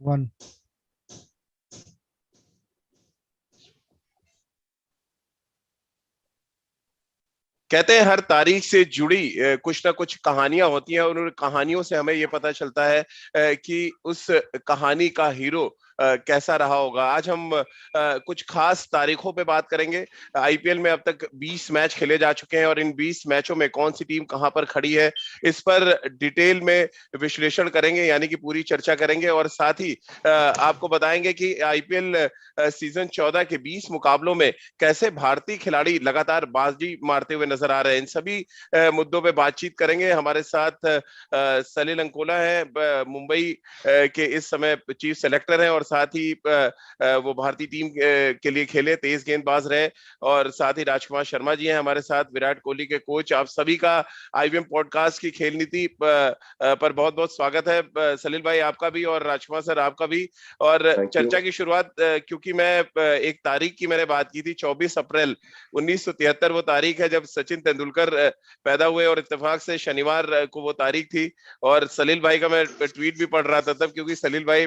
One. कहते हैं हर तारीख से जुड़ी कुछ ना कुछ कहानियां होती हैं और उन कहानियों से हमें ये पता चलता है कि उस कहानी का हीरो कैसा रहा होगा। आज हम कुछ खास तारीखों पे बात करेंगे। आईपीएल में अब तक 20 मैच खेले जा चुके हैं और इन 20 मैचों में कौन सी टीम कहां पर खड़ी है, इस पर डिटेल में विश्लेषण करेंगे, यानी कि पूरी चर्चा करेंगे। और साथ ही आपको बताएंगे कि आईपीएल सीजन 14 के 20 मुकाबलों में कैसे भारतीय खिलाड़ी लगातार बाजी मारते हुए नजर आ रहे हैं। इन सभी मुद्दों पे बातचीत करेंगे। हमारे साथ सलील अंकोला है, मुंबई के इस समय चीफ सेलेक्टर हैं और साथ ही वो भारतीय टीम के लिए खेले, तेज गेंदबाज रहे। और साथ ही राजकुमार शर्मा जी हैं हमारे साथ, विराट कोहली के कोच। आप सभी का आईवीएम पॉडकास्ट की खेल नीति पर बहुत बहुत स्वागत है। सलील भाई आपका भी और राजकुमार सर आपका भी। और चर्चा की शुरुआत, क्योंकि मैं एक तारीख की मैंने बात की थी, 24 अप्रैल 1973 वो तारीख है जब सचिन तेंदुलकर पैदा हुए और इत्तेफाक से शनिवार को वो तारीख थी। और सलील भाई का मैं ट्वीट भी पढ़ रहा था तब, क्योंकि सलील भाई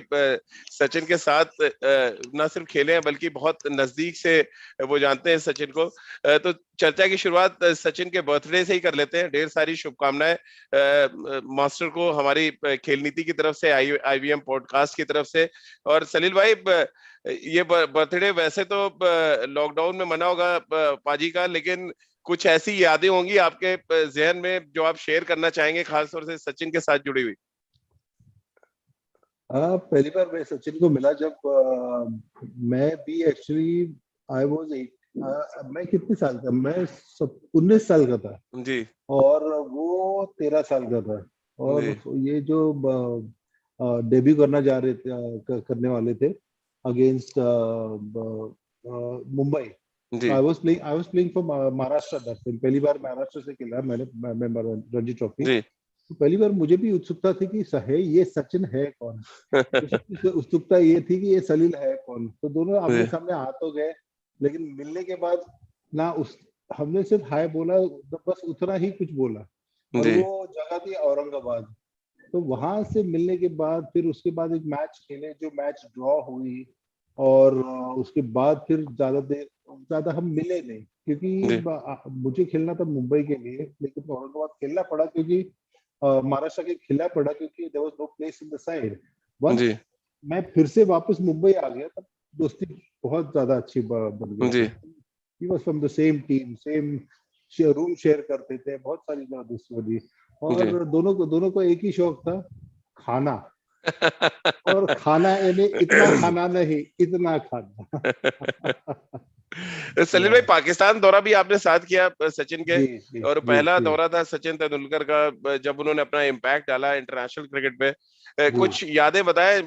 सचिन के साथ न सिर्फ खेले हैं बल्कि बहुत नजदीक से वो जानते हैं सचिन को। तो चर्चा की शुरुआत सचिन के बर्थडे से ही कर लेते हैं। ढेर सारी शुभकामनाएं मास्टर को हमारी खेल नीति की तरफ से, आईवीएम पॉडकास्ट की तरफ से। और सलील भाई, ये बर्थडे वैसे तो लॉकडाउन में मना होगा पाजी का, लेकिन कुछ ऐसी यादें होंगी आपके जहन में जो आप शेयर करना चाहेंगे, खासतौर से सचिन के साथ जुड़ी हुई। पहली बार मैं सचिन को मिला जब मैं भी एक्चुअली आई वाज 8। मैं कितने साल का, मैं 19 साल का था जी। और वो 13 साल का था। और ये जो डेब्यू करना जा रहे थे, करने वाले थे against Mumbai. I was playing for Maharashtra that time. पहली बार महाराष्ट्र से खेला मैंने रणजी ट्रॉफी। तो पहली बार मुझे भी उत्सुकता थी कि है ये सचिन है कौन। उत्सुकता ये थी कि ये सलील है कौन। तो दोनों आमने सामने आ तो गए, लेकिन मिलने के बाद ना हमने सिर्फ हाय बोला, बस उतना ही कुछ बोला। और वो जगह थी औरंगाबाद। तो वहां से मिलने के बाद फिर उसके बाद एक मैच खेले, जो मैच ड्रॉ हुई। और उसके बाद फिर ज्यादा हम मिले नहीं, क्योंकि मुझे खेलना था मुंबई के लिए, लेकिन औरंगाबाद खेलना पड़ा क्योंकि महाराष्ट्र के खिला पड़ा, क्योंकि there was no place in the side. Once मैं फिर से वापस मुंबई आ गया तब दोस्ती बहुत ज्यादा अच्छी बन गई। He was from the same team, same room share करते थे, बहुत सारी दोस्ती बनी। और दोनों को एक ही शौक था, खाना। और खाना यानी इतना खाना नहीं, इतना खाना। सलील भाई, पाकिस्तान दौरा भी आपने साथ किया सचिन के। जी, और पहला दौरा था सचिन तेंदुलकर का जब उन्होंने अपना इम्पैक्ट डाला इंटरनेशनल क्रिकेट पे। कुछ यादें बताएं।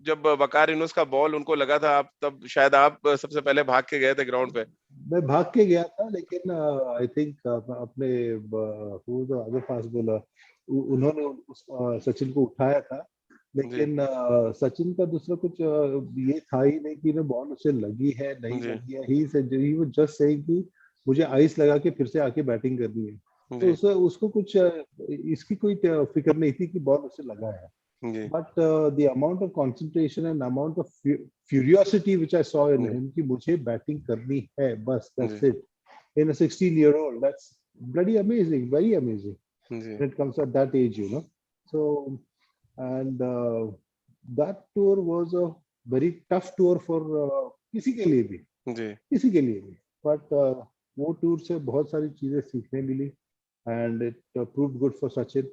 जब वकार यूनुस का बॉल उनको लगा था, आप तब शायद आप सबसे पहले भाग के गए थे ग्राउंड पे। मैं भाग के गया था, लेकिन आई थिंक अपने आगे पास बोला, उन्होंने सचिन को उठाया था। लेकिन सचिन का दूसरा कुछ ये था ही नहीं कि बॉल उसे लगी है नहीं लगी है। ही वो जस्ट सेइंग कि मुझे आइस लगा के फिर से आके बैटिंग करनी है। तो उसको कुछ इसकी कोई फिक्र नहीं थी कि बॉल उसे लगा है। But the amount of concentration and amount of curiosity which I saw in him कि मुझे बैटिंग करनी है बस, that's it. In a 16-year-old, that's bloody amazing, very amazing. When it comes at that age, So, and that tour was a very tough tour for किसी के लिए भी. But वो टूर से बहुत सारी चीजें सीखने मिली, and it proved good for Sachin.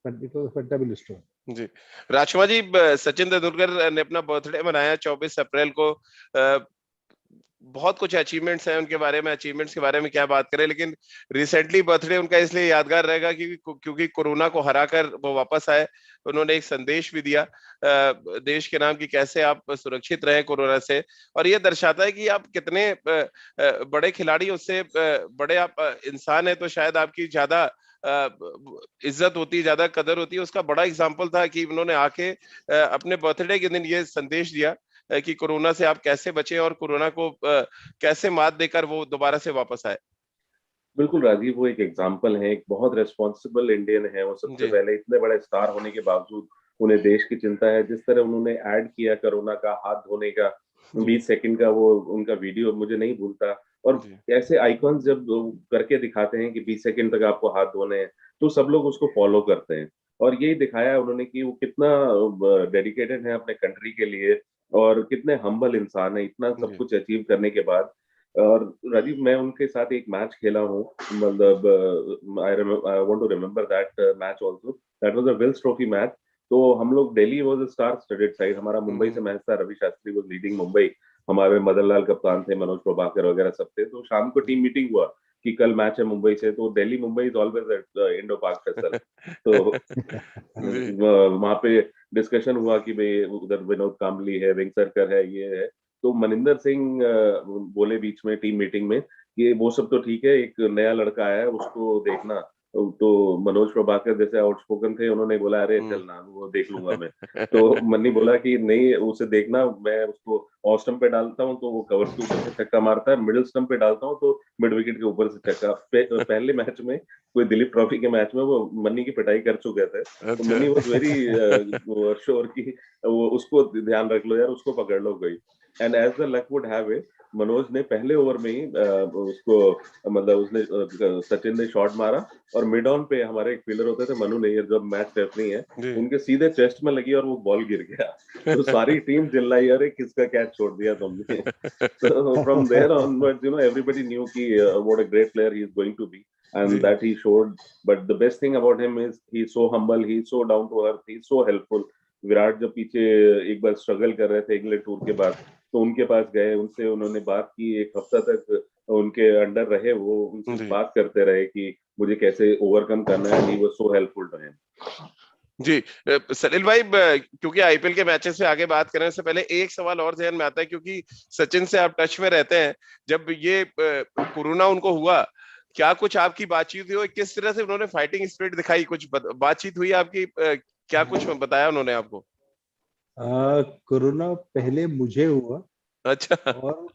But it was a fantabulous tour. जी। राजकुमार जी, सचिन तेंदुलकर ने अपना बर्थडे मनाया 24 अप्रैल को। बहुत कुछ अचीवमेंट्स हैं उनके बारे में, अचीवमेंट्स के बारे में क्या बात करें, लेकिन रिसेंटली बर्थडे उनका इसलिए यादगार रहेगा क्योंकि कोरोना को हराकर वो वापस आए। उन्होंने एक संदेश भी दिया देश के नाम की, कैसे आप सुरक्षित रहे कोरोना से। और ये दर्शाता है कि आप कितने बड़े खिलाड़ी, उससे बड़े आप इंसान है, तो शायद आपकी ज्यादा इज्जत होती, ज्यादा कदर होती है। उसका बड़ा एग्जाम्पल था कि उन्होंने आके अपने बर्थडे के दिन ये संदेश दिया कि कोरोना से आप कैसे बचे और कोरोना को कैसे मात देकर वो दोबारा से वापस आए। बिल्कुल राजीव, वो एक एग्जाम्पल है, एक बहुत रेस्पॉन्सिबल इंडियन है। वो सबसे पहले इतने बड़े स्टार होने के बावजूद उन्हें देश की चिंता है। जिस तरह उन्होंने ऐड किया कोरोना का हाथ धोने का, जी 20 सेकंड का वो उनका वीडियो मुझे नहीं भूलता। और जी ऐसे आइकॉन्स जब वो करके दिखाते हैं कि 20 सेकंड तक आपको हाथ धोने हैं, तो सब लोग उसको फॉलो करते हैं। और यही दिखाया उन्होंने कि वो कितना डेडिकेटेड है अपने कंट्री के लिए, और कितने हम्बल इंसान है इतना सब जी कुछ अचीव करने के बाद। और राजीव, मैं उनके साथ एक मैच खेला हूँ, जी मतलब I want to remember that match also. That was a Wills trophy match. तो हम लोग, Delhi was a star studded side, हमारा मुंबई से हम्म, मैच था, रवि शास्त्री वाज लीडिंग मुंबई, हमारे मदन लाल कप्तान थे, मनोज प्रभाकर वगैरह सब थे। तो शाम को टीम मीटिंग हुआ कि कल मैच है मुंबई से, तो Delhi Mumbai is always at Indo park फेसल। तो जी वहां पे डिस्कशन हुआ कि भाई उधर विनोद कांबली है, विंग सरकर है, ये है। तो मनिंदर सिंह बोले बीच में टीम मीटिंग में कि वो सब तो ठीक है, एक नया लड़का आया है उसको देखना। तो मनोज प्रभाकर जैसे आउटस्पोकन थे, उन्होंने बोला अरे हम्म, चल ना, वो देख लूंगा मैं। तो मन्नी बोला कि नहीं, उसे देखना, मैं उसको ऑफ स्टंप पे डालता हूँ तो वो कवर के ऊपर से छक्का मारता है, मिडिल स्टंप पे डालता हूँ तो मिड विकेट के ऊपर से छक्का। पहले मैच में, कोई दिलीप ट्रॉफी के मैच में, वो मन्नी की पिटाई कर चुके थे। तो अच्छा मन्नी वॉज वेरी श्योर कि वो उसको ध्यान रख लो यार, उसको पकड़ लो कोई। And as the luck would have it, Manoj ने पहले ओवर में ही उसको, मतलब उसने सचिन ने शॉट मारा, और मिड ऑन पे हमारे एक फील्डर होते थे, मनु नैयर, जो मैच रेफरी है, जी उनके सीधे चेस्ट में लगी और वो बॉल गिर गया। तो सारी टीम चिल्लाई, अरे किसका कैच छोड़ दिया तुमने। So from there onwards, everybody knew कि what a great player he is going to be, and ji that he showed. But the best thing about him is he's so humble, he's so down to earth, he's so helpful. Virat जब पीछे एक बार struggle कर रहे थे England tour के बाद, तो उनके पास गए, उनसे उन्होंने बात की, एक हफ्ता तक उनके अंडर रहे, वो उनसे जी बात करते रहे कि मुझे कैसे ओवरकम करना है, and he was so helpful to him. जी सलील भाई, क्योंकि आईपीएल के मैचेस से आगे बात करने से पहले एक सवाल और ध्यान में आता है, क्योंकि सचिन से आप टच में रहते हैं। जब ये कोरोना उनको हुआ, क्या कुछ आपकी बातचीत हुई, किस तरह से उन्होंने फाइटिंग स्पिरिट दिखाई, कुछ बातचीत हुई आपकी, क्या कुछ बताया उन्होंने आपको? कोरोना पहले मुझे हुआ, अच्छा और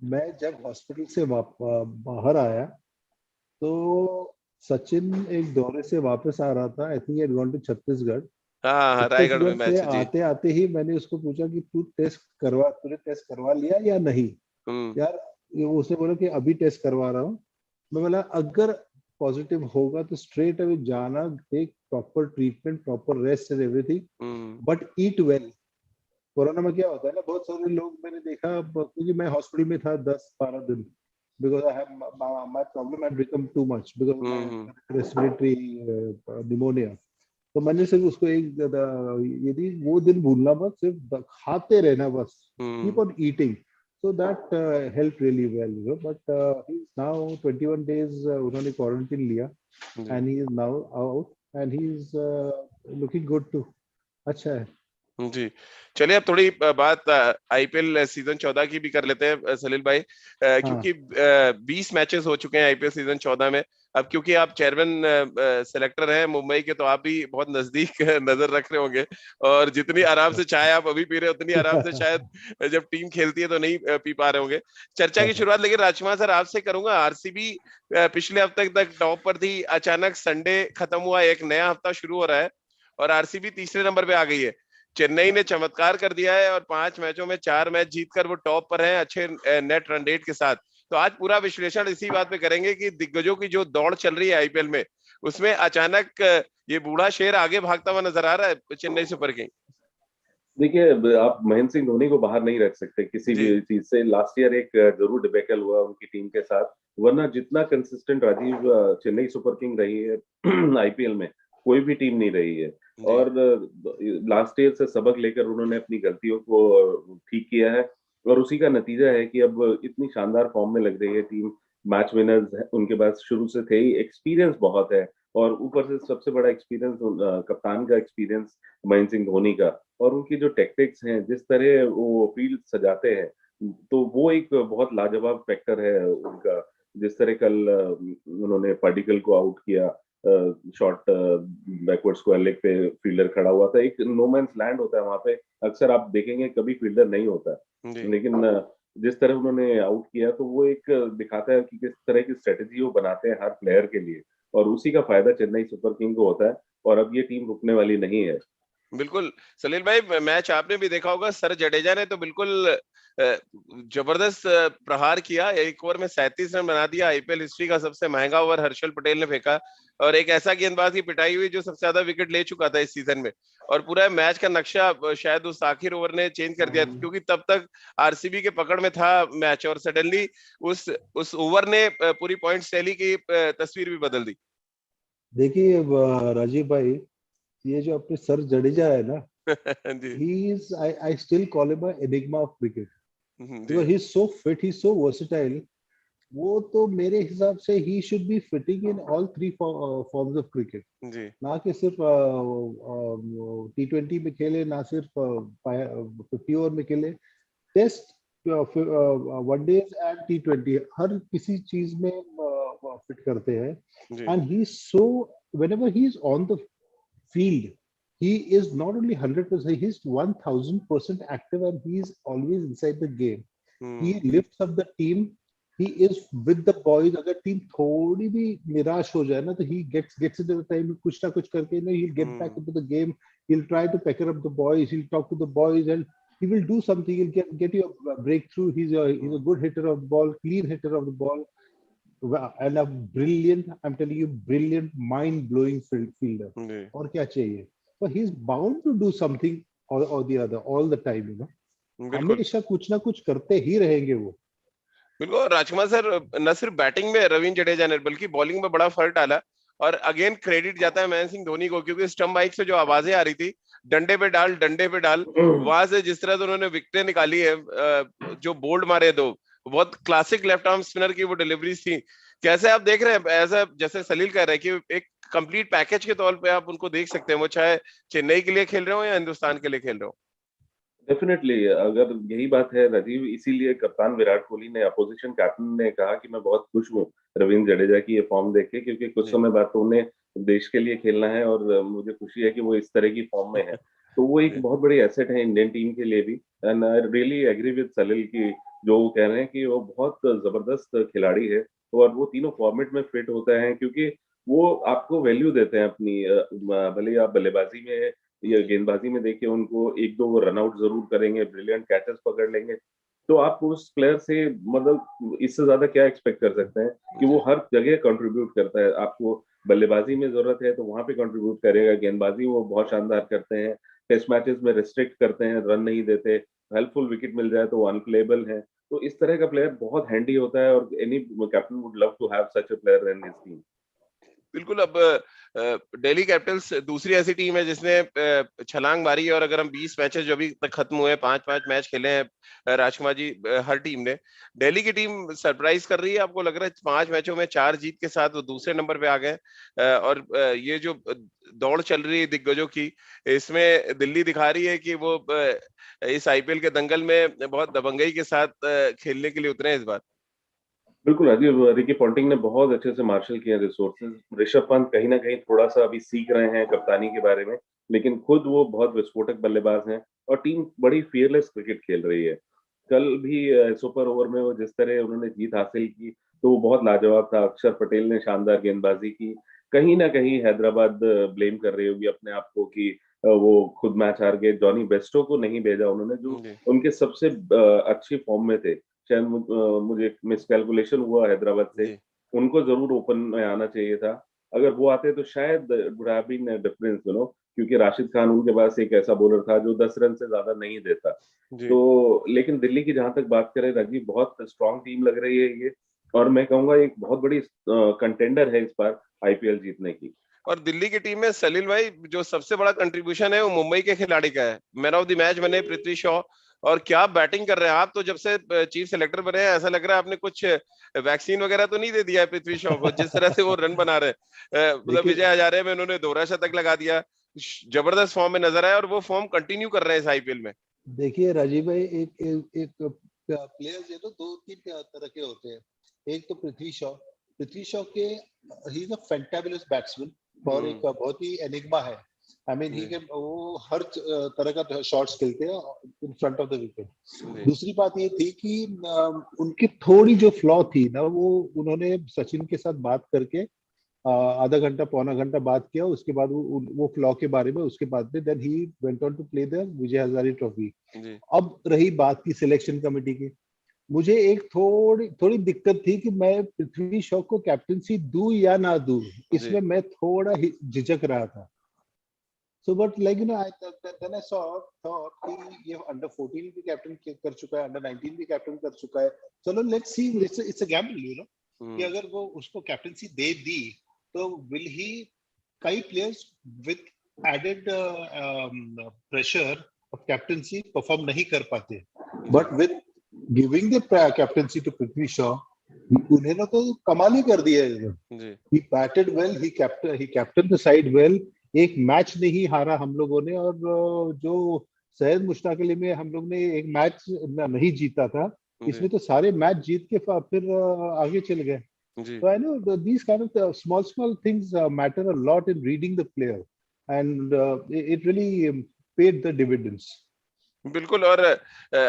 मैं जब हॉस्पिटल से बाहर आया, तो सचिन एक दौरे से वापस आ रहा था। I think had gone to Chhattisgarh. हाँ हाँ, रायगढ़ में छत्तीसगढ़ से मैच है जी। आते आते ही मैंने उसको पूछा कि तूने टेस्ट करवा लिया या नहीं। हम्म यार, उसने बोला कि अभी टेस्ट करवा रहा हूँ। मैं बोला अगर पॉजिटिव होगा तो स्ट्रेट अवे जाना, take proper treatment, proper rest and everything, hmm but eat well. Corona में क्या होता है ना, बहुत सारे लोग मैंने देखा, क्योंकि मैं हॉस्पिटल में था 10-12 दिन, because I have my problem had become too much because of my hmm respiratory pneumonia. तो मैंने सिर्फ उसको यदि वो दिन भूलना मत, सिर्फ खाते रहना बस, keep hmm on eating, so that helped really well, but he's now 21 days उन्होंने क्वारंटीन लिया, जी and he is now out and he's looking good too। अच्छा है। जी। चलिए अब थोड़ी बात आईपीएल सीजन 14 की भी कर लेते हैं सलील भाई, हाँ। क्योंकि 20 मैचेस हो चुके हैं आईपीएल सीजन 14 में। अब क्योंकि आप चेयरमैन सेलेक्टर हैं मुंबई के, तो आप भी बहुत नजदीक नजर रख रहे होंगे, और जितनी आराम से चाय आप अभी पी रहे हो, उतनी आराम से शायद जब टीम खेलती है तो नहीं पी पा रहे होंगे। चर्चा की शुरुआत लेकिन राजकुमार सर आपसे करूंगा। आरसीबी पिछले हफ्ते तक टॉप पर थी, अचानक संडे खत्म हुआ, एक नया हफ्ता शुरू हो रहा है और आरसीबी तीसरे नंबर पे आ गई है। चेन्नई ने चमत्कार कर दिया है और 5 मैचों में 4 मैच जीतकर वो टॉप पर है, अच्छे नेट रन रेट के साथ। तो आज पूरा विश्लेषण इसी बात पे करेंगे कि दिग्गजों की जो दौड़ चल रही है आईपीएल में, उसमें अचानक ये बूढ़ा शेर आगे भागता हुआ नजर आ रहा है, चेन्नई सुपर किंग। देखिए, आप महेंद्र सिंह धोनी को बाहर नहीं रख सकते किसी जी भी चीज से। लास्ट ईयर एक जरूर डिबेकल हुआ उनकी टीम के साथ, वरना जितना consistent Rajiv Chennai super king रही है आईपीएल में, कोई भी टीम नहीं रही है। जी और लास्ट ईयर से सबक लेकर उन्होंने अपनी गलतियों को ठीक किया है, और उसी का नतीजा है कि अब इतनी शानदार फॉर्म में लग रही है टीम। मैच विनर्स उनके पास शुरू से थे ही, एक्सपीरियंस बहुत है, और ऊपर से सबसे बड़ा एक्सपीरियंस कप्तान का एक्सपीरियंस, महेंद्र सिंह धोनी का। और उनकी जो टैक्टिक्स हैं, जिस तरह वो फील्ड सजाते हैं, तो वो एक बहुत लाजवाब फैक्टर है उनका। जिस तरह कल उन्होंने पार्टिकल को आउट किया, शॉट बैकवर्ड स्क्वायर लेग पे फील्डर खड़ा हुआ था, एक नो मैंस लैंड होता है वहां पे, अक्सर आप देखेंगे कभी फील्डर नहीं होता। जी लेकिन जिस तरह उन्होंने आउट किया, तो वो एक दिखाता है कि किस तरह की स्ट्रेटेजी वो बनाते हैं हर प्लेयर के लिए, और उसी का फायदा चेन्नई सुपर किंग को होता है। और अब ये टीम रुकने वाली नहीं है। बिल्कुल सलील भाई, मैच आपने भी देखा होगा, सर जडेजा ने तो बिल्कुल जबरदस्त प्रहार किया, एक ओवर में 37 रन बना दिया। आईपीएल हिस्ट्री का सबसे महंगा ओवर हर्षल पटेल ने फेंका, और एक ऐसा गेंदबाज की पिटाई हुई जो सबसे ज्यादा विकेट ले चुका था इस सीजन में, और पूरा मैच का नक्शा शायद उस आखिर ओवर ने चेंज कर दिया, क्योंकि तब तक आरसीबी के पकड़ में था मैच, और सडनली उस ओवर ने पूरी पॉइंट्स टैली की तस्वीर भी बदल दी। देखिए राजीव भाई, ये जो अपने सर जडेजा है ना, जी he is I still call him a enigma of cricket ji because he's so fit, he's so versatile. वो तो मेरे हिसाब से he should be fitting in all three forms of cricket. जी ना कि सिर्फ T20 में खेले, ना सिर्फ 50 ओवर में खेले, टेस्ट, वनडेज एंड T20 हर किसी चीज में फिट करते हैं. जी and he is so, whenever he is on the field, he is not only 100%, he is 1000% active, and he is always inside the game. He lifts up the team, he is with the boys. अगर team थोड़ी भी निराश हो जाए ना, तो he gets into the time, कुछ ना कुछ करके ना, he'll get back into the game, he'll try to pecker up the boys, he'll talk to the boys, and he will do something, he'll get you a breakthrough. He's a good hitter of the ball, clean hitter of the ball, and a brilliant, I'm telling you, brilliant, mind-blowing fielder. और क्या चाहिए? But he's bound to do something or the other all the time, you know. हमेशा कुछ ना कुछ करते ही रहेंगे वो. बिल्कुल, राजकुमार सर न सिर्फ बैटिंग में रविंद्र जडेजा ने बल्कि बॉलिंग में बड़ा फर्क डाला, और अगेन क्रेडिट जाता है महेंद्र सिंह धोनी को, क्योंकि स्टंप माइक से जो आवाजें आ रही थी, डंडे पे डाल, वहां से जिस तरह से उन्होंने विकेटें निकाली है, जो बोल्ड मारे दो, बहुत क्लासिक लेफ्ट आर्म स्पिनर की वो डिलीवरीज थी. कैसे आप देख रहे हैं, ऐसा जैसे सलील कह रहे हैं कि एक कंप्लीट पैकेज के तौर पे आप उनको देख सकते हैं, वो चाहे चेन्नई के लिए खेल रहे हो या हिंदुस्तान के लिए खेल रहे हो? डेफिनेटली, अगर यही बात है राजीव, इसीलिए कप्तान विराट कोहली ने, अपोजिशन कैप्टन ने कहा कि मैं बहुत खुश हूँ रविंद्र जडेजा की ये फॉर्म देख के, क्योंकि कुछ समय बाद तो उन्हें देश के लिए खेलना है, और मुझे खुशी है कि वो इस तरह की फॉर्म में है. तो वो एक बहुत बड़ी एसेट है इंडियन टीम के लिए भी. And I really agree with Salil की जो वो कह रहे हैं कि वो बहुत जबरदस्त खिलाड़ी है, और वो तीनों फॉर्मेट में फिट होता है, क्योंकि वो आपको वैल्यू देते हैं अपनी, भले आप बल्लेबाजी में या गेंदबाजी में देखिए उनको, एक दो वो रन आउट जरूर करेंगे, ब्रिलियंट कैचेस पकड़ लेंगे, तो आप उस प्लेयर से मतलब इससे ज्यादा क्या एक्सपेक्ट कर सकते हैं कि वो हर जगह कंट्रीब्यूट करता है. आपको बल्लेबाजी में जरूरत है तो वहां पे कंट्रीब्यूट करेगा, गेंदबाजी वो बहुत शानदार करते हैं, टेस्ट मैचेस में रिस्ट्रिक्ट करते हैं, रन नहीं देते, हेल्पफुल विकेट मिल जाए तो वो अनप्लेबल है. तो इस तरह का प्लेयर बहुत हैंडी होता है, और any captain would love to have such a player in his team. बिल्कुल. अब दिल्ली कैपिटल्स दूसरी ऐसी टीम है जिसने छलांग मारी है, और अगर हम 20 मैचेस जो अभी तक खत्म हुए, 5-5 मैच खेले हैं राजकुमार जी, हर टीम ने, दिल्ली की टीम सरप्राइज कर रही है. आपको लग रहा है 5 मैचों में 4 जीत के साथ वो दूसरे नंबर पे आ गए, और ये जो दौड़ चल रही है दिग्गजों की, इसमें दिल्ली दिखा रही है कि वो इस आईपीएल के दंगल में बहुत दबंगई के साथ खेलने के लिए उतरे हैं इस बार. बिल्कुल राजीव, रिकी पॉन्टिंग ने बहुत अच्छे से मार्शल किया रिसोर्सेज. ऋषभ पंत कहीं ना कहीं थोड़ा सा अभी सीख रहे हैं कप्तानी के बारे में, लेकिन खुद वो बहुत विस्फोटक बल्लेबाज हैं, और टीम बड़ी फियरलेस क्रिकेट खेल रही है. कल भी सुपर ओवर में वो जिस तरह उन्होंने जीत हासिल की, तो वो बहुत लाजवाब था. अक्षर पटेल ने शानदार गेंदबाजी की. कहीं ना कहीं हैदराबाद ब्लेम कर रही होगी अपने आप को कि वो खुद मैच हार गए. जॉनी बेस्टो को नहीं भेजा उन्होंने, जो उनके सबसे अच्छी फॉर्म में थे. शायद मुझे मिसकैलकुलेशन हुआ हैदराबाद से, उनको जरूर ओपन में आना चाहिए था. अगर वो आते तो शायद would have been difference, you know, क्योंकि राशिद खान उनके पास एक ऐसा बॉलर था जो 10 रन से ज्यादा नहीं देता. तो लेकिन दिल्ली की जहां तक बात करें राजीव, बहुत स्ट्रांग टीम लग रही है ये, और मैं कहूंगा एक बहुत बड़ी कंटेंडर है इस बार आईपीएल जीतने की. और दिल्ली की टीम में सलील भाई जो सबसे बड़ा कंट्रीब्यूशन है वो मुंबई के खिलाड़ी का है. मैन ऑफ द मैच बने पृथ्वी शॉ, और क्या बैटिंग कर रहे हैं. आप तो जब से चीफ सेलेक्टर बने हैं, ऐसा लग रहा है आपने कुछ वैक्सीन वगैरह तो नहीं दे दिया है पृथ्वी शॉ को, जिस तरह से वो रन बना रहे हैं. मतलब विजय हजारे में उन्होंने दोहरा शतक लगा दिया, जबरदस्त फॉर्म में नजर आया, और वो फॉर्म कंटिन्यू कर रहे हैं इस आईपीएल में. देखिए राजीव भाई, एक प्लेयर जो तो 2-3 तरह के होते हैं. एक तो पृथ्वी शॉ के, he is a fantabulous batsman, और एक बहुत ही एनिग्मा है. आई मीन ही कैन, वो हर तरह का शॉट्स खेलते हैं in front of the wicket. दूसरी बात ये थी कि उनकी थोड़ी जो फ्लॉ थी ना, वो उन्होंने सचिन के साथ बात करके आधा घंटा पौना घंटा बात किया, उसके बाद वो फ्लॉ के बारे में, उसके बाद में then he went on to play the Vijay Hazare trophy. अब रही बात की सिलेक्शन कमेटी की, मुझे एक थोड़ी थोड़ी दिक्कत थी कि मैं पृथ्वी शॉ को कैप्टनसी दूं या ना दूं, इसमें मैं थोड़ा झिझक रहा था। So but like then I thought कि ये अंडर 14 भी कैप्टन कर चुका है, अंडर 19 भी कैप्टन कर चुका है, चलो let's see, it's a gamble कि अगर वो उसको कैप्टनसी दे दी तो विल ही, कई players with added pressure of captaincy perform नहीं कर पाते, but with giving the captaincy to Prithvi Shaw, उन्होंने तो कमाल ही कर दिया है। He batted well, he captain the side well, एक मैच नहीं हारा हम लोगों ने, और जो सैयद मुश्ताक अली में हम लोग ने एक मैच नहीं जीता था, इसमें तो सारे मैच जीत के फिर आगे चल गए। So I know these kind of small things matter a lot in reading the player, and it really paid the dividends. बिल्कुल। और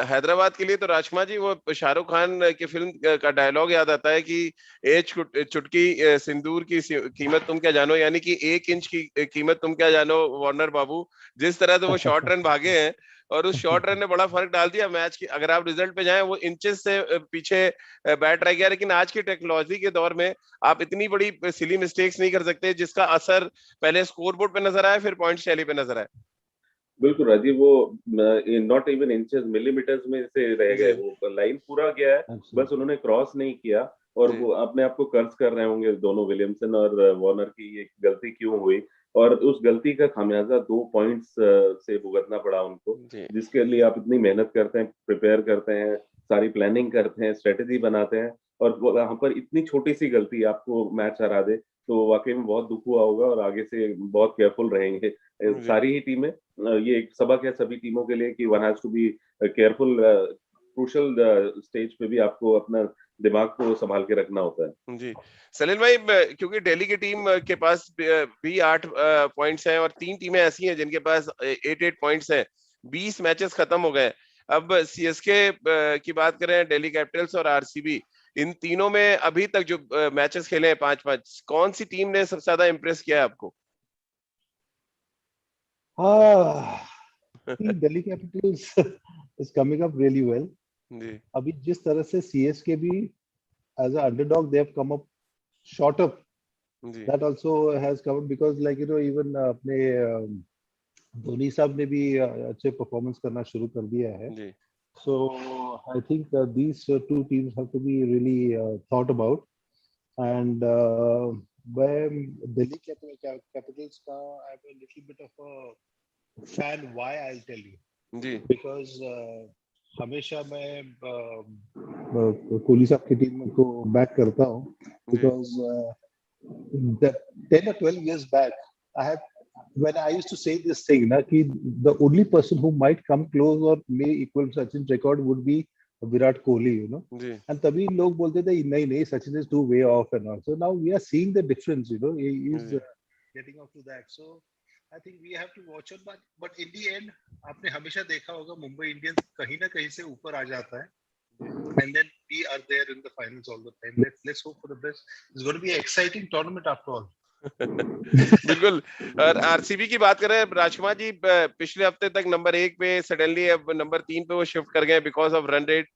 हैदराबाद के लिए तो राजकुमार जी वो शाहरुख खान की फिल्म का डायलॉग याद आता है कि एक चुटकी सिंदूर की कीमत तुम क्या जानो, यानी कि 1 इंच की कीमत तुम क्या जानो वार्नर बाबू। जिस तरह से वो शॉर्ट रन भागे हैं और उस शॉर्ट रन ने बड़ा फर्क डाल दिया मैच की। अगर आप रिजल्ट पे जाएं, वो इंचेस से पीछे बैट रह गया, लेकिन आज की टेक्नोलॉजी के दौर में आप इतनी बड़ी सिली मिस्टेक्स नहीं कर सकते जिसका असर पहले स्कोर बोर्ड पे नजर आए, फिर पॉइंट टैली पे नजर आए। बिल्कुल राजीव, वो नॉट इवन इंचेस, मिलीमीटर्स में से रह गए, वो लाइन पूरा गया है, बस उन्होंने क्रॉस नहीं किया। और वो अपने आप को कर्ज कर रहे होंगे दोनों, विलियमसन और वार्नर, की ये गलती क्यों हुई, और उस गलती का खामियाजा 2 पॉइंट्स से भुगतना पड़ा उनको, जिसके लिए आप इतनी मेहनत करते हैं, प्रिपेयर करते हैं, सारी प्लानिंग करते हैं, स्ट्रेटेजी बनाते हैं, और वहां पर इतनी छोटी सी गलती आपको मैच हरा दे, तो वाकई में बहुत दुख हुआ होगा और आगे से बहुत केयरफुल रहेंगे सारी ही टीमें। ये एक सबक है सभी टीमों के लिए कि one has to be careful, crucial stage पे भी आपको अपना दिमाग को संभाल के रखना होता है। जी सलील भाई, क्योंकि दिल्ली की टीम के पास भी 8 पॉइंट्स हैं और 3 टीमें ऐसी हैं जिनके पास 8 पॉइंट्स हैं, 20 मैचेस खत्म हो गए। अब सीएसके की बात करें, दिल्ली कैपिटल्स और आरसीबी, इन तीनों में अभी तक जो मैचेस खेले हैं 5-5, कौन सी टीम ने सबसे ज्यादा इम्प्रेस किया है आपको? Delhi Capitals is coming up really well. अभी जिस तरह से सीएसके भी as an underdog they have come up short of that also has come because like even अपने धोनी साहब ने भी अच्छे परफॉर्मेंस करना शुरू कर दिया है। so I think these two teams have to be really thought about, and when Delhi Capitals का I am a little bit of a fan. Why? I'll tell you. Because हमेशा मैं कोहली साहब की टीम को बैक करता हूँ, because 10 or 12 years back when I used to say this thing ना कि the only person who might come close or may equal Sachin's record would be Virat Kohli, and तभी लोग बोलते थे नहीं Sachin is too way off and all. So now we are seeing the difference, he is getting up to that. So I think we have to watch it, but in the end आपने हमेशा देखा होगा Mumbai Indians कहीं ना कहीं से ऊपर आ जाता है, and then we are there in the finals all the time. Let's hope for the best. It's going to be an exciting tournament after all. बिल्कुल। और आरसीबी की बात करें राजकुमार जी, पिछले हफ्ते तक नंबर 1 पे, सडनली अब नंबर 3 पे वो शिफ्ट कर गए because of run rate,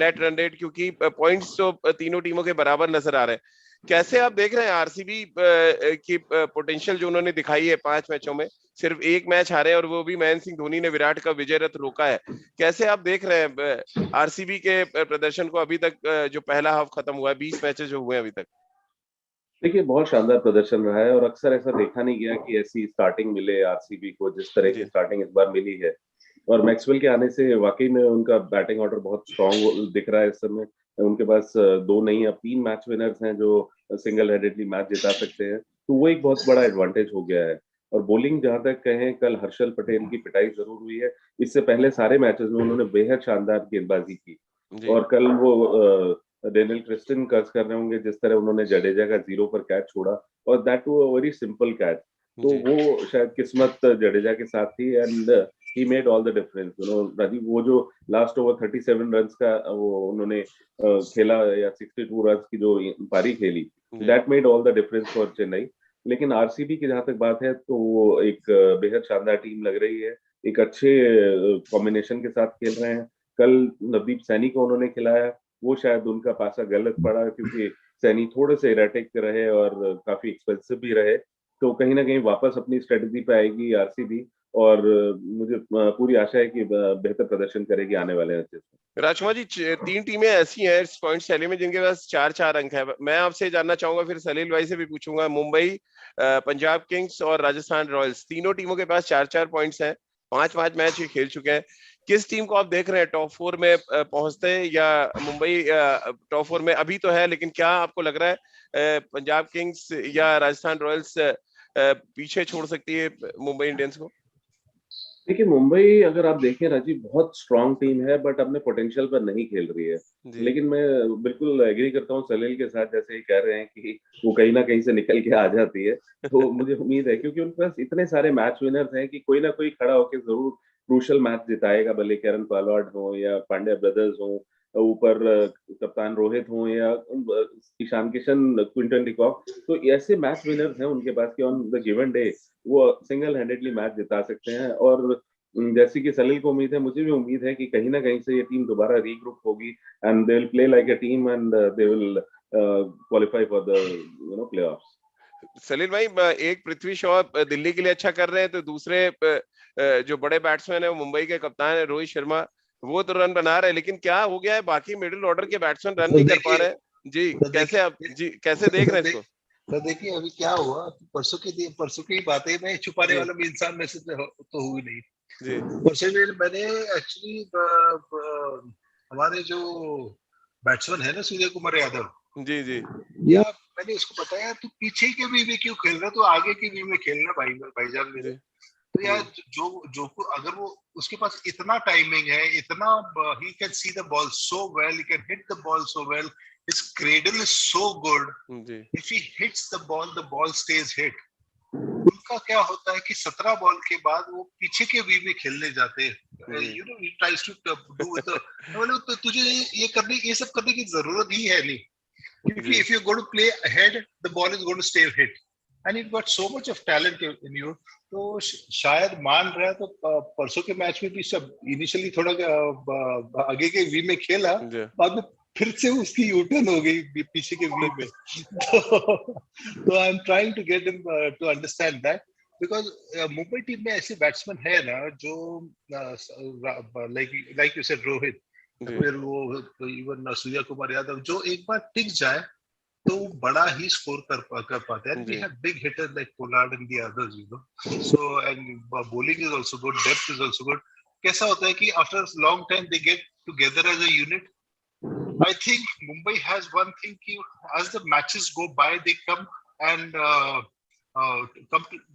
net run rate, क्योंकि पॉइंट्स तो तीनों टीमों के बराबर नजर आ रहे हैं। कैसे आप देख रहे हैं आरसीबी की पोटेंशियल जो उन्होंने दिखाई है 5 मैचों में? सिर्फ 1 मैच हारे और वो भी महेंद्र सिंह धोनी ने विराट का विजय रथ रोका है। कैसे आप देख रहे हैं आरसीबी के प्रदर्शन को अभी तक, जो पहला हाफ खत्म हुआ है, 20 मैचेस जो हुए हैं अभी तक? देखिए, बहुत शानदार प्रदर्शन रहा है और अक्सर ऐसा देखा नहीं गया कि ऐसी स्टार्टिंग मिले आरसीबी को जिस तरह की स्टार्टिंग इस बार मिली है। और मैक्सवेल के आने से वाकई में उनका बैटिंग ऑर्डर बहुत स्ट्रांग दिख रहा है इस समय। उनके पास 2 नहीं अब 3 मैच विनर्स हैं जो सिंगल हेडेडली मैच जिता सकते हैं, तो वो एक बहुत बड़ा एडवांटेज हो गया है। और बॉलिंग जहां तक कहें, कल हर्षल पटेल की पिटाई जरूर हुई है, इससे पहले सारे मैचेस में उन्होंने बेहद शानदार गेंदबाजी की। और कल वो डेनियल क्रिस्टन कर्ज कर रहे होंगे जिस तरह उन्होंने जडेजा का 0 पर कैच छोड़ा, और that too a very simple catch. तो वो शायद किस्मत जडेजा के साथ थी, and he made all the difference, you know. Rajiv, वो जो लास्ट ओवर 37 रन्स का वो उन्होंने खेला, या 62 रन्स की जो पारी खेली, that made all the difference for Chennai. लेकिन आरसीबी की जहां तक बात है तो वो एक बेहद शानदार टीम लग रही है, एक अच्छे कॉम्बिनेशन के साथ खेल रहे हैं. कल नवदीप सैनी को उन्होंने खिलाया, वो शायद उनका पासा गलत पड़ा क्योंकि सैनी थोड़े से इरेटिक रहे और काफी एक्सपेंसिव भी रहे. तो कहीं ना कहीं वापस अपनी स्ट्रेटजी पे आएगी आरसीबी, और मुझे पूरी आशा है कि बेहतर प्रदर्शन करेगी आने वाले मैचेस में. राजकुमार जी, 3 टीमें ऐसी हैं इस पॉइंट टैली में जिनके पास 4-4 अंक है. मैं आपसे जानना चाहूंगा, फिर सलील भाई से भी पूछूंगा. मुंबई, पंजाब किंग्स और राजस्थान रॉयल्स, तीनों टीमों के पास 4-4 पॉइंट्स हैं. 5-5 मैच ये खेल चुके हैं. किस टीम को आप देख रहे हैं टॉप 4 में पहुंचते हैं, या मुंबई टॉप 4 में अभी तो है, लेकिन क्या आपको लग रहा है पंजाब किंग्स या राजस्थान रॉयल्स पीछे छोड़ सकती है मुंबई इंडियंस को? देखिए, मुंबई अगर आप देखें राजीव, बहुत स्ट्रांग टीम है, बट अपने पोटेंशियल पर नहीं खेल रही है. लेकिन मैं बिल्कुल एग्री करता हूँ सलील के साथ, जैसे ही कह रहे हैं कि वो कहीं ना कहीं से निकल के आ जाती है. तो मुझे उम्मीद है, क्योंकि उनके पास इतने सारे मैच विनर्स हैं कि कोई ना कोई खड़ा होकर जरूर क्रूशल मैच जिताएगा, भले कैरन पोलार्ड हो या पांड्या ब्रदर्स हो, ऊपर कप्तान रोहित हो या ईशान किशन, क्विंटन डिकॉक. तो ऐसे मैच विनर्स हैं उनके पास कि ऑन द गिवन डे वो सिंगल हैंडेडली मैच जिता सकते हैं. और जैसे कि सलील को उम्मीद है, मुझे भी उम्मीद है कि कहीं ना कहीं से ये टीम दोबारा रीग्रुप होगी and they will play like a team and they will qualify for the playoffs. Salil भाई, एक पृथ्वी शॉ दिल्ली के लिए अच्छा कर रहे हैं, तो दूसरे जो बड़े बैट्समैन है वो मुंबई के कप्तान है रोहित शर्मा, वो तो रन बना रहे हैं. लेकिन क्या हो गया है, बाकी मिडिल ऑर्डर के बैट्समैन रन नहीं कर पा रहे हैं जी. कैसे आप जी कैसे देख रहे हैं इसको? तो देखिए अभी क्या हुआ, परसों की बातें मैं छुपाने वाला भी इंसान में से तो हुई नहीं जी. परसों मैंने एक्चुअली हमारे जो बैट्समैन है ना, सूर्य कुमार यादव जी जी, या मैंने उसको बताया तू पीछे के वी में क्यों खेल रहा, तो आगे के वी में खेलना भाईजान मेरे. तो यार जो अगर वो उसके पास इतना टाइमिंग है, इतना he can see the ball so well, he can hit the ball so well, his cradle is so good. If he hits the ball stage hit. उनका क्या होता है कि 17 बॉल के बाद वो पीछे के वी में खेलने जाते हैं. You know he tries to do with तो तुझे ये सब करने की जरूरत ही है नहीं, क्योंकि if you're going to play ahead, the ball is going to stay hit, and you've got so much of talent in you. तो शायद मान रहा है. तो परसों के मैच में भी सब इनिशियली थोड़ा आगे के वी में खेला, बाद में फिर से उसकी यूटर्न हो गई पीछे के वी में. तो I am trying to get him to understand that, because Mumbai team में ऐसे बैट्समैन है ना जो लाइक यू सेड रोहित, फिर वो इवन सूर्य कुमार यादव, जो एक बार टिक जाए तो बड़ा ही स्कोर कर पाते हैं. We have big hitters like Pollard and the others, you know. So and bowling is also good, depth is also good. कैसा होता है कि after long time they get together as a unit. I think Mumbai has one thing कि as the matches go by, they come and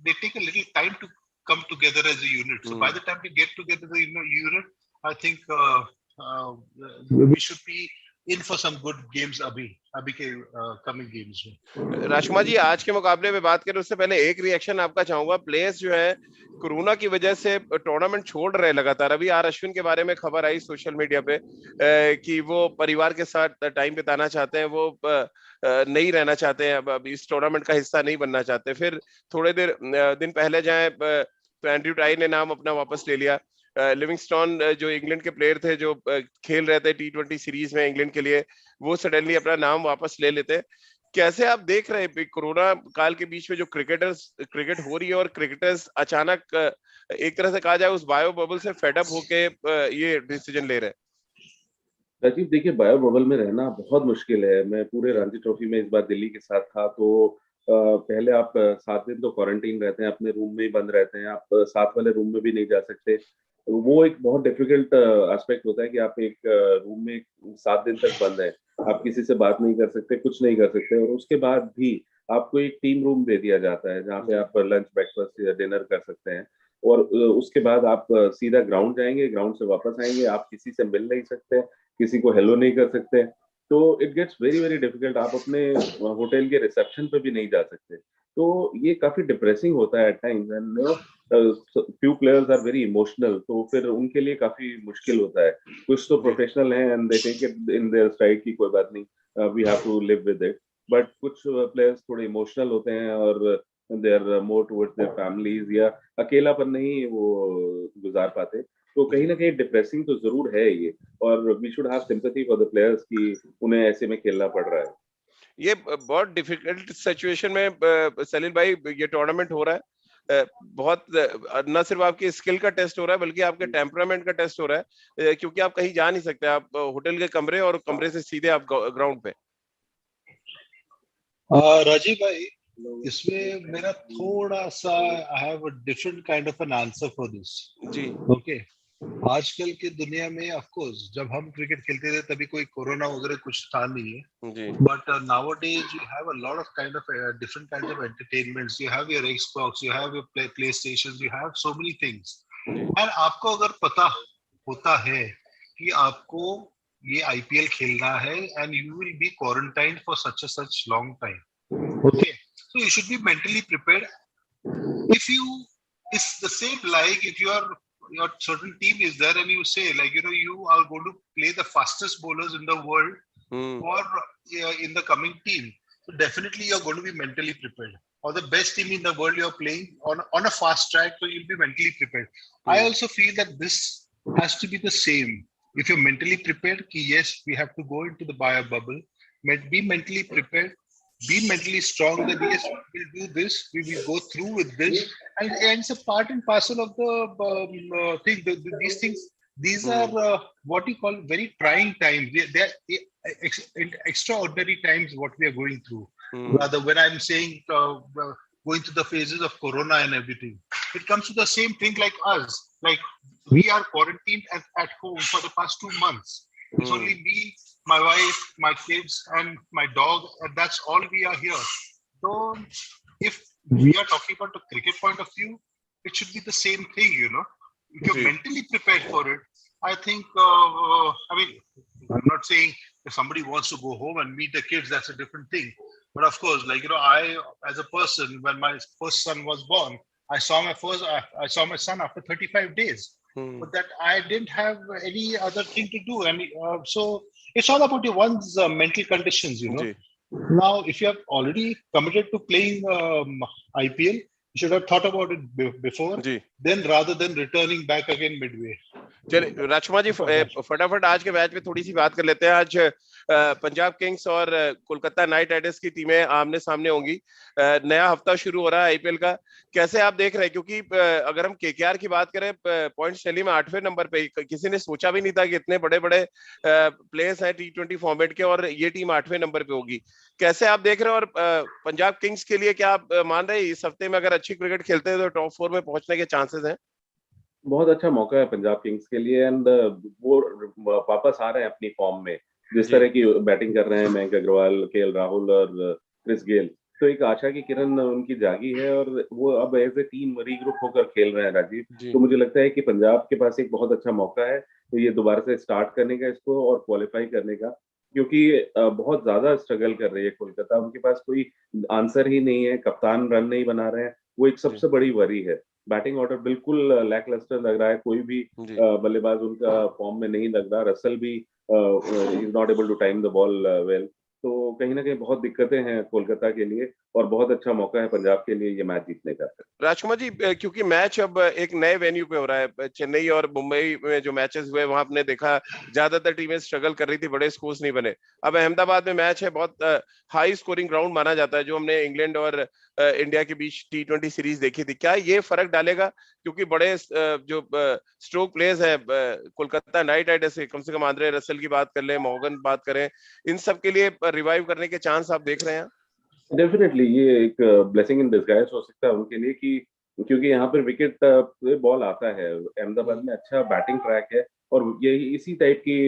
they take a little time to come together as a unit. So by the time they get together as a unit, I think we should be in for some good games अभी के coming games में. राजकुमार जी, आज के मुकाबले में बात करें उससे पहले एक रिएक्शन आपका चाहूंगा. प्लेयर्स जो है कोरोना की वजह से टूर्नामेंट छोड़ रहे लगातार. अभी आर अश्विन के बारे में खबर आई सोशल मीडिया पे कि वो परिवार के साथ टाइम बिताना चाहते हैं, वो नहीं रहना चाहते हैं, अब इस टूर्नामेंट का हिस्सा नहीं बनना चाहते. फिर थोड़े दिन पहले जाए तो एंड्रयू टाई ने नाम अपना वापस ले लिया. लिविंगस्टोन जो इंग्लैंड के प्लेयर थे, जो खेल रहे थे T20 सीरीज में इंग्लैंड के लिए, वो सडनली अपना नाम वापस ले लेते. कैसे आप देख रहे हैं कोरोना काल के बीच में जो क्रिकेट हो रही है, और क्रिकेटर्स अचानक एक तरह से कहा जाए उस बायो बबल से फेडअप होके ये डिसीजन ले रहे हैं? राजीव, देखिए, बायो बबल में रहना बहुत मुश्किल है. मैं पूरे रणजी ट्रॉफी में इस बार दिल्ली के साथ था, तो पहले आप 7 दिन तो क्वारंटीन रहते हैं, अपने रूम में ही बंद रहते हैं, आप साथ वाले रूम में भी नहीं जा सकते. वो एक बहुत डिफिकल्ट एस्पेक्ट होता है कि आप एक रूम में 7 दिन तक बंद है, आप किसी से बात नहीं कर सकते, कुछ नहीं कर सकते. और उसके बाद भी आपको एक टीम रूम दे दिया जाता है जहाँ पे आप लंच, ब्रेकफास्ट या डिनर कर सकते हैं. और उसके बाद आप सीधा ग्राउंड जाएंगे, ग्राउंड से वापस आएंगे, आप किसी से मिल नहीं सकते, किसी को हेलो नहीं कर सकते. तो it gets very very difficult. आप अपने होटल के रिसेप्शन पे भी नहीं जा सकते. तो ये काफी डिप्रेसिंग होता है at times. And few players are very emotional, तो फिर उनके लिए काफी मुश्किल होता है. कुछ तो प्रोफेशनल हैं and they take it in their stride कि कोई बात नहीं, we have to live with it. But कुछ players थोड़े इमोशनल होते हैं और they are more towards their families, या अकेलापन नहीं वो गुजार पाते. तो कहीं ना कहीं डिप्रेसिंग तो जरूर है ये, और we should have sympathy for the players कि उन्हें ऐसे में खेलना पड़ रहा है. ये बहुत डिफिकल्ट सिचुएशन में सलील भाई ये टूर्नामेंट हो रहा है, बहुत न सिर्फ आपकी स्किल का टेस्ट हो रहा है बल्कि आपके टेम्परामेंट का टेस्ट हो रहा है, क्योंकि आप कहीं जा नहीं सकते, आप होटल के कमरे और कमरे से सीधे आप ग्राउंड पे. राजीव भाई, इसमें मेरा थोड़ा सा I have a different kind of an answer for this. जी. ओके, आजकल की दुनिया में ऑफ कोर्स जब हम क्रिकेट खेलते थे तभी कोई कोरोना वगैरह कुछ था नहीं है, but nowadays you have a lot of kind of different kind of entertainments. You have your Xbox, you have your play station, you have so many things. And आपको अगर पता होता है कि आपको ये आईपीएल खेलना है and you will be quarantine for such long time, okay, so you should be mentally prepared. It's the same like if your certain team is there and you say like you are going to play the fastest bowlers in the world or in the coming team, so definitely you're going to be mentally prepared, or the best team in the world you're playing on a fast track, so you'll be mentally prepared. I also feel that this has to be the same. If you're mentally prepared ki yes, we have to go into the bio bubble, be mentally prepared, be mentally strong that yes, we'll do this, we will go through with this, and it's a part and parcel of the thing. These things, these are what you call very trying times. They are extraordinary times what we are going through. Rather, when I'm saying going through the phases of corona and everything, it comes to the same thing like us. Like we are quarantined at home for the past 2 months. It's only me, my wife, my kids, and my dog, and that's all we are here. So, if we are talking about the cricket point of view, it should be the same thing, If you're mentally prepared for it, I think, I mean, I'm not saying if somebody wants to go home and meet the kids, that's a different thing. But of course, like, I, as a person, when my first son was born, I saw my son after 35 days. But that I didn't have any other thing to do, and so it's all about your one's mental conditions, Now, if you have already committed to playing IPL, you should have thought about it before, then rather than returning back again midway. चलिए राजकुमार जी, फटाफट आज के match में थोड़ी सी बात कर लेते हैं. आज पंजाब किंग्स और कोलकाता नाइट राइडर्स की टीमें आमने सामने होंगी. नया हफ्ता शुरू हो रहा है आईपीएल का. कैसे आप देख रहे हैं, क्योंकि अगर हम केकेआर की बात करें, पॉइंट्स टैली में 8वें नंबर पे, किसी ने सोचा भी नहीं था कि इतने बड़े बड़े प्लेयर्स हैं T20 फॉर्मेट के और ये टीम 8वें नंबर पे होगी. कैसे आप देख रहे हैं, और पंजाब किंग्स के लिए क्या आप मान रहे हैं इस हफ्ते में अगर अच्छी क्रिकेट खेलते हैं तो टॉप 4 में पहुंचने के चांसेस हैं? बहुत अच्छा मौका है पंजाब किंग्स के लिए, एंड वो वापस आ रहे हैं अपनी फॉर्म में. जिस तरह की बैटिंग कर रहे हैं मयंक अग्रवाल, केएल राहुल और क्रिस गेल, तो एक आशा की किरण उनकी जागी है और वो अब एज ए टीम रीग्रुप होकर खेल रहे हैं राजीव. तो मुझे लगता है कि पंजाब के पास एक बहुत अच्छा मौका है तो ये दोबारा से स्टार्ट करने का इसको और क्वालिफाई करने का, क्योंकि बहुत ज्यादा स्ट्रगल कर रही है कोलकाता. उनके पास कोई आंसर ही नहीं है, कप्तान रन नहीं बना रहे हैं, वो एक सबसे बड़ी वरी है. बैटिंग ऑर्डर बिल्कुल लैकलस्टर लग रहा है, कोई भी बल्लेबाज उनका फॉर्म में नहीं लग रहा. रसल भी is not able to time the ball well. तो कहीं ना कहीं बहुत दिक्कतें हैं कोलकाता के लिए और बहुत अच्छा मौका है पंजाब के लिए ये मैच जीतने का. राजकुमार जी, क्योंकि मैच अब एक नए वेन्यू पे हो रहा है, चेन्नई और मुंबई में जो मैचेस हुए वहां आपने देखा ज्यादातर टीमें स्ट्रगल कर रही थी, बड़े स्कोर्स नहीं बने. अब अहमदाबाद में मैच है, बहुत हाई स्कोरिंग ग्राउंड माना जाता है, जो हमने इंग्लैंड और इंडिया के बीच T20 सीरीज देखी थी. क्या ये फर्क डालेगा, क्योंकि बड़े जो स्ट्रोक प्लेयर्स हैं कोलकाता नाइट राइडर्स से, कम से कम आंद्रे रसल की बात कर लें, मॉर्गन बात करें, इन सब के लिए रिवाइव करने के चांस आप देख रहे हैं? डेफिनेटली ये एक ब्लेसिंग इन डिस्गाइज हो सकता है उनके लिए, कि क्योंकि यहाँ पर विकेट पे बॉल आता है. अहमदाबाद में अच्छा बैटिंग ट्रैक है और ये इसी टाइप की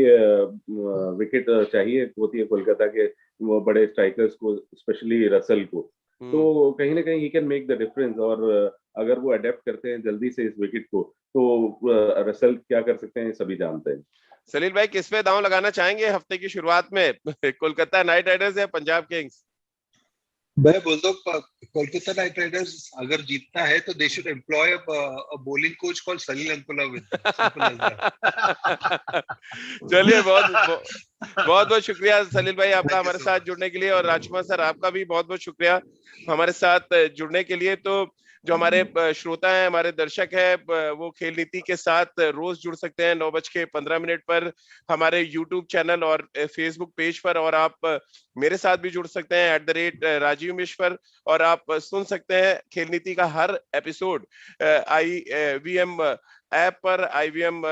विकेट चाहिए होती है कोलकाता के बड़े स्ट्राइकर्स को, स्पेशली रसल को. तो कहीं ना कहीं he can make the difference, और अगर वो अडेप्ट करते हैं जल्दी से इस विकेट को तो रसल क्या कर सकते हैं सभी जानते हैं. सलील भाई, किस पे दांव लगाना चाहेंगे हफ्ते की शुरुआत में, कोलकाता नाइट राइडर्स या पंजाब किंग्स? मैं बोलता हूँ कोलकाता नाइट राइडर्स अगर जीतना है तो they should employ a bowling coach called Salil अंकुलाविन. चलिए बहुत बहुत शुक्रिया सलील भाई आपका हमारे साथ जुड़ने के लिए, और राजकुमार सर आपका भी बहुत बहुत शुक्रिया हमारे साथ जुड़ने के लिए। तो जो हमारे श्रोता हैं, हमारे दर्शक हैं, वो खेल नीति के साथ रोज जुड़ सकते हैं 9:15 पर हमारे यूट्यूब चैनल और फेसबुक पेज पर, और आप मेरे साथ भी जुड़ सकते हैं @राजीव मिश्र पर, और आप सुन सकते हैं खेल नीति का हर एपिसोड IVM ऐप पर, IVM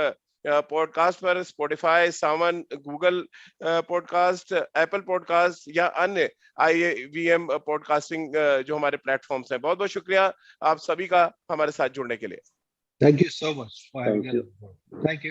पॉडकास्ट पर, स्पॉटिफाई, सावन, गूगल पॉडकास्ट, एप्पल पॉडकास्ट या अन्य IVM पॉडकास्टिंग जो हमारे प्लेटफॉर्म्स हैं। बहुत बहुत शुक्रिया आप सभी का हमारे साथ जुड़ने के लिए। Thank you so much. Thank you. Thank you.